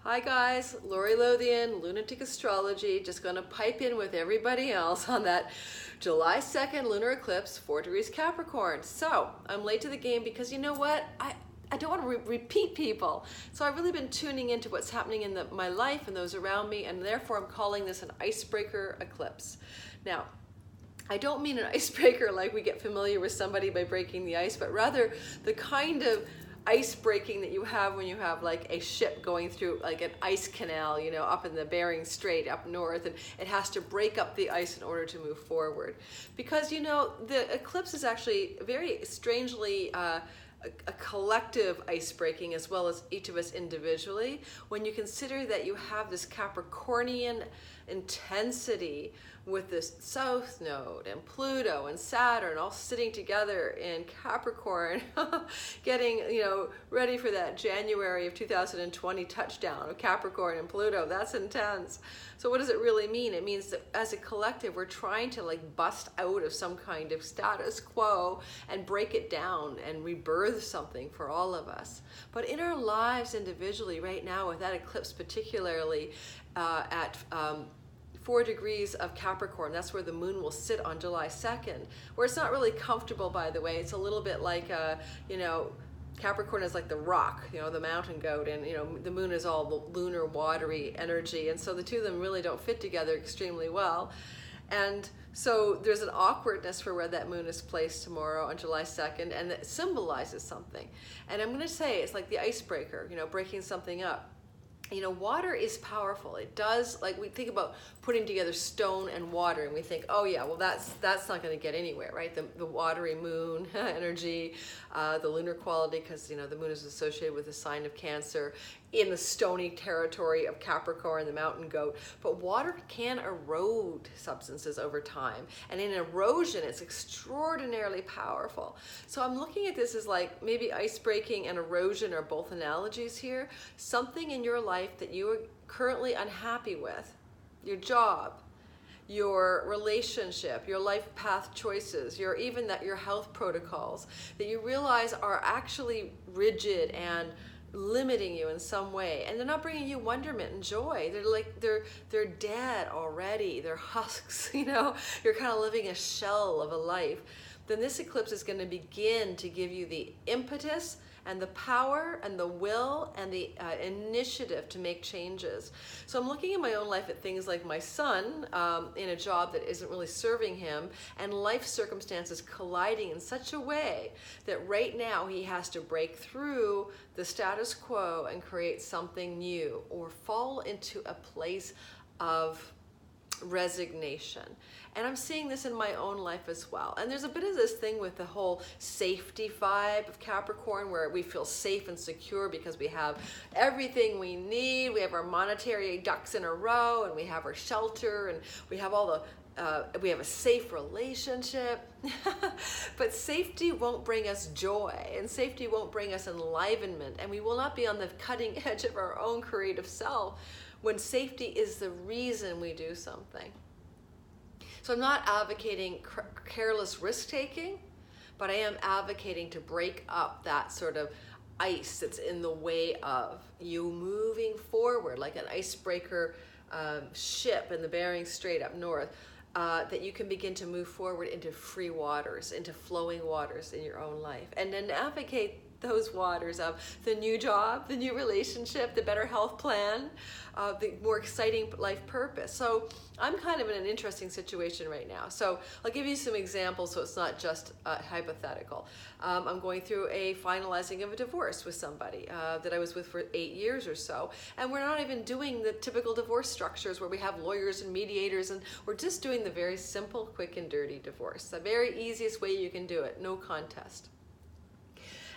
Hi guys, Lori Lothian, Lunatic Astrology, just going to pipe in with everybody else on that July 2nd lunar eclipse, 4 degrees Capricorn. So, I'm late to the game because you know what? I don't want to repeat people. So I've really been tuning into what's happening in my life and those around me, and therefore I'm calling this an icebreaker eclipse. Now, I don't mean an icebreaker like we get familiar with somebody by breaking the ice, but rather the kind of ice breaking that you have when you have like a ship going through like an ice canal, you know, up in the Bering Strait up north, and it has to break up the ice in order to move forward. Because, you know, the eclipse is actually very strangely a collective ice breaking as well as each of us individually, when you consider that you have this Capricornian intensity with this South Node and Pluto and Saturn all sitting together in Capricorn, getting, you know, ready for that January of 2020 touchdown of Capricorn and Pluto. That's intense. So what does it really mean? It means that as a collective, we're trying to like bust out of some kind of status quo and break it down and rebirth something for all of us. But in our lives individually right now, with that eclipse particularly at 4 degrees of Capricorn, that's where the moon will sit on July 2nd, where it's not really comfortable, by the way. It's a little bit like, you know, Capricorn is like the rock, you know, the mountain goat, and, you know, the moon is all the lunar, watery energy, and so the two of them really don't fit together extremely well. And so there's an awkwardness for where that moon is placed tomorrow on July 2nd, and it symbolizes something. And I'm going to say it's like the icebreaker, you know, breaking something up. You know, water is powerful. It does, like, we think about putting together stone and water, and we think, oh yeah, well that's not going to get anywhere, right? The watery moon energy, the lunar quality, because, you know, the moon is associated with the sign of Cancer, in the stony territory of Capricorn, the mountain goat. But water can erode substances over time, and in erosion it's extraordinarily powerful. So I'm looking at this as like maybe ice breaking and erosion are both analogies here. Something in your life that you are currently unhappy with, your job, your relationship, your life path choices, your health protocols, that you realize are actually rigid and limiting you in some way, and they're not bringing you wonderment and joy. They're dead already. They're husks, you know. You're kind of living a shell of a life. Then this eclipse is going to begin to give you the impetus and the power and the will and the initiative to make changes. So I'm looking in my own life at things like my son in a job that isn't really serving him, and life circumstances colliding in such a way that right now he has to break through the status quo and create something new, or fall into a place of resignation. And I'm seeing this in my own life as well. And there's a bit of this thing with the whole safety vibe of Capricorn, where we feel safe and secure because we have everything we need. We have our monetary ducks in a row, and we have our shelter, and we have all the we have a safe relationship. But safety won't bring us joy, and safety won't bring us enlivenment, and we will not be on the cutting edge of our own creative self when safety is the reason we do something. So I'm not advocating careless risk-taking, but I am advocating to break up that sort of ice that's in the way of you moving forward, like an icebreaker ship in the Bering Strait up north, that you can begin to move forward into free waters, into flowing waters in your own life, and then navigate those waters of the new job, the new relationship, the better health plan, the more exciting life purpose. So I'm kind of in an interesting situation right now. So I'll give you some examples so it's not just hypothetical. I'm going through a finalizing of a divorce with somebody that I was with for 8 years or so, and we're not even doing the typical divorce structures where we have lawyers and mediators, and we're just doing the very simple, quick and dirty divorce, the very easiest way you can do it, no contest.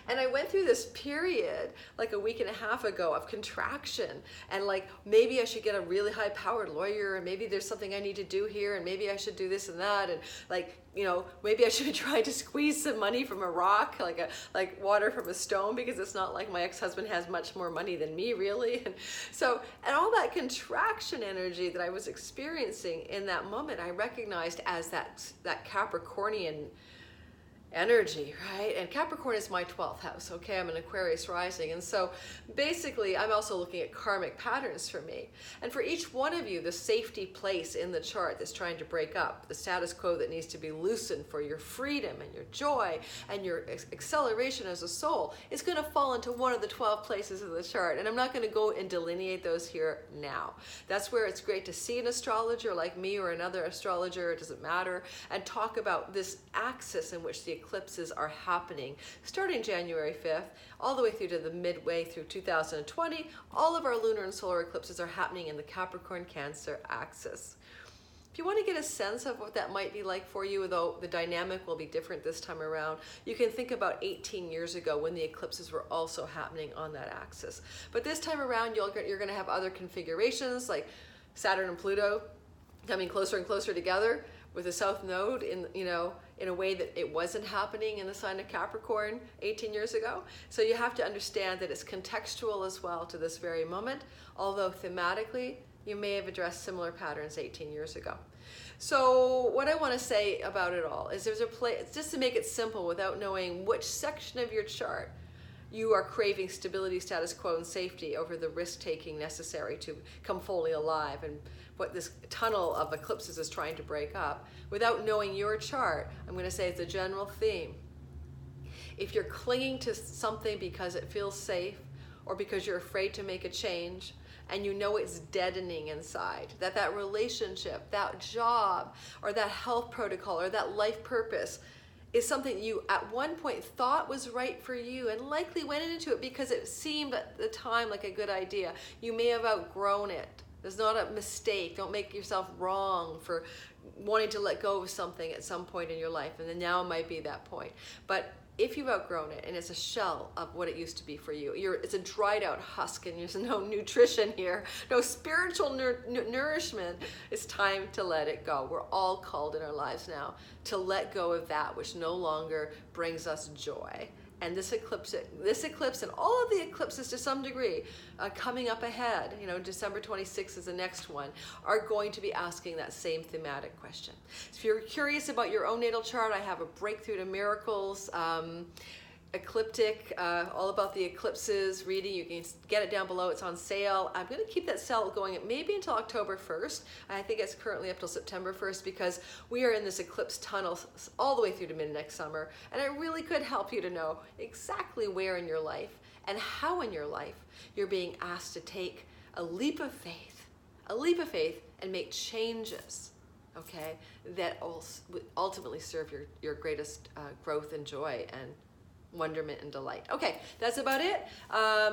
And I went through this period like a week and a half ago of contraction, and like, maybe I should get a really high powered lawyer, and maybe there's something I need to do here, and maybe I should do this and that, and like, you know, maybe I should be trying to squeeze some money from a rock, like water from a stone, because it's not like my ex-husband has much more money than me, really. And so, and all that contraction energy that I was experiencing in that moment, I recognized as that Capricornian energy, right? And Capricorn is my 12th house, okay? I'm an Aquarius rising. And so basically, I'm also looking at karmic patterns for me. And for each one of you, the safety place in the chart that's trying to break up, the status quo that needs to be loosened for your freedom and your joy and your acceleration as a soul is going to fall into one of the 12 places of the chart. And I'm not going to go and delineate those here now. That's where it's great to see an astrologer like me or another astrologer, it doesn't matter, and talk about this axis in which the eclipses are happening starting January 5th all the way through to the midway through 2020. All of our lunar and solar eclipses are happening in the Capricorn Cancer axis. If you want to get a sense of what that might be like for you, though the dynamic will be different this time around, you can think about 18 years ago when the eclipses were also happening on that axis. But this time around, you're going to have other configurations like Saturn and Pluto coming closer and closer together with the South Node in a way that it wasn't happening in the sign of Capricorn 18 years ago. So you have to understand that it's contextual as well to this very moment, although thematically you may have addressed similar patterns 18 years ago. So what I want to say about it all is there's a place, just to make it simple without knowing which section of your chart you are craving stability, status quo, and safety over the risk-taking necessary to come fully alive and what this tunnel of eclipses is trying to break up. Without knowing your chart, I'm going to say it's a general theme. If you're clinging to something because it feels safe or because you're afraid to make a change and you know it's deadening inside, that relationship, that job, or that health protocol, or that life purpose is something you at one point thought was right for you and likely went into it because it seemed at the time like a good idea. You may have outgrown it. There's not a mistake. Don't make yourself wrong for wanting to let go of something at some point in your life, and then now might be that point. But if you've outgrown it and it's a shell of what it used to be for you, it's a dried out husk and there's no nutrition here, no spiritual nourishment, it's time to let it go. We're all called in our lives now to let go of that which no longer brings us joy. And this eclipse and all of the eclipses to some degree coming up ahead, December 26th is the next one, are going to be asking that same thematic question. So if you're curious about your own natal chart, I have a Breakthrough to Miracles ecliptic, all about the eclipses reading. You can get it down below. It's on sale. I'm going to keep that sale going maybe until October 1st. I think it's currently up till September 1st because we are in this eclipse tunnel all the way through to mid next summer, and it really could help you to know exactly where in your life and how in your life you're being asked to take a leap of faith and make changes, okay, that ultimately serve your greatest growth and joy and wonderment and delight. Okay, that's about it.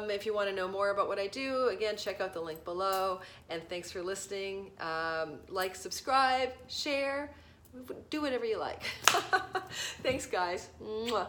If you want to know more about what I do, again, check out the link below. And thanks for listening. Like, subscribe, share, do whatever you like. Thanks, guys. Mwah.